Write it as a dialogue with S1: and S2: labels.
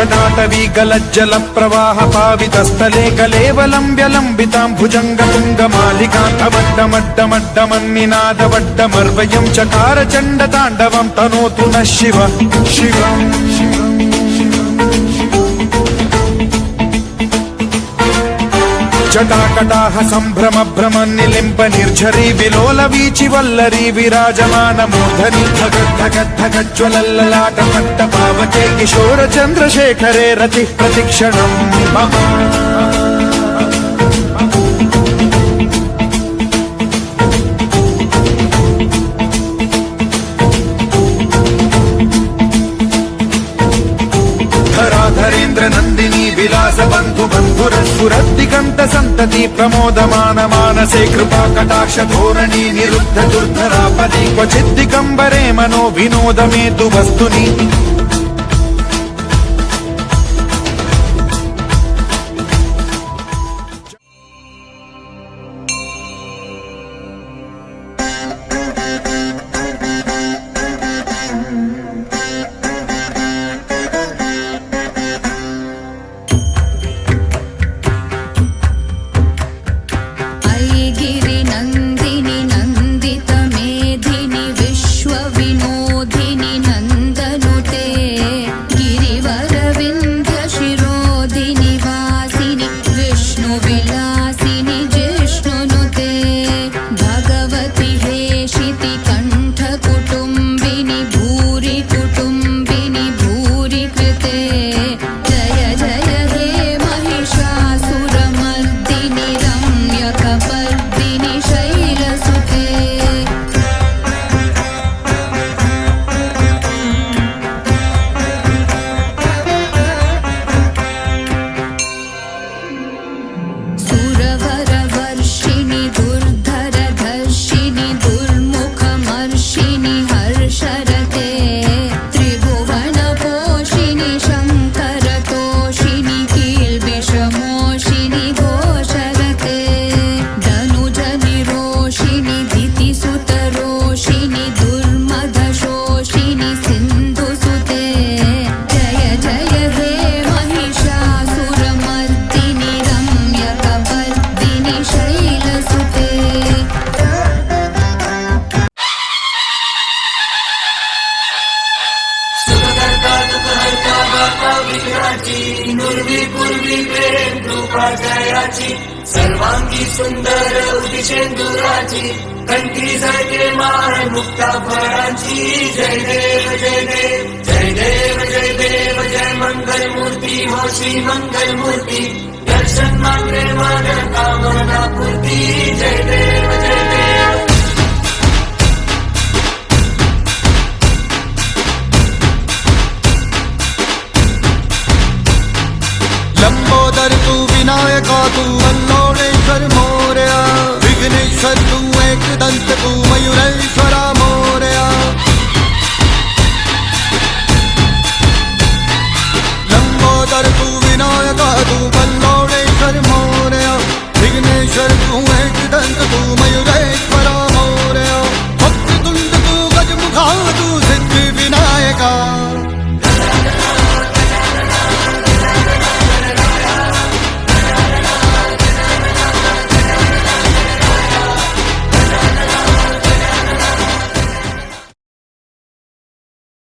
S1: जटाटवी गलज्जल प्रवाह पावितस्थले गलेवलम्ब्यलम्बिताम्भुजङ्गतुङ्गमालिकान्तमड्डमड्डमड्डमन्निनादवड्डमर्वयं चकार चण्डताण्डवं तनोतु नः शिव शिवम् जटाकटाह सम्भ्रम भ्रम निलिम्ब निर्झरी विलोल वीचि वल्लरी विराजमान मूर्धनि धगद्धगद्धगज्ज्वलल्ललाट पट्ट पावके किशोर चन्द्रशेखरे रतिः प्रतिक्षणम् मम धरेन्द्र नंदिनी विलास बंधु बंधुरस्फुरद्दिगंत संतति प्रमोदमान मानसे कृपा कटाक्ष धोरणी निरुद्ध दुर्धरापदि क्वचिद्दिगंबरे मनो विनोदमेतु वस्तुनि
S2: सर्वांगी सुंदर उदिशेंदुराची कंठी झळके माळ मुक्ता फळांची जय देव जय देव जय देव जय देव जय मंगल मूर्ती हो श्री मंगल मूर्ती दर्शन मात्रे मन कामना पूर्ती जय देव जय देव
S3: लंबोदर तू विनायका तू अल्लोळेश्वर मोरया विघ्नेश्वर तू एकदंत तू मयूरेश्वरा मोरया लंबोदर तू विनायका तू अल्लोळेश्वर मोरया विघ्नेश्वर तू एकदंत तू मयूर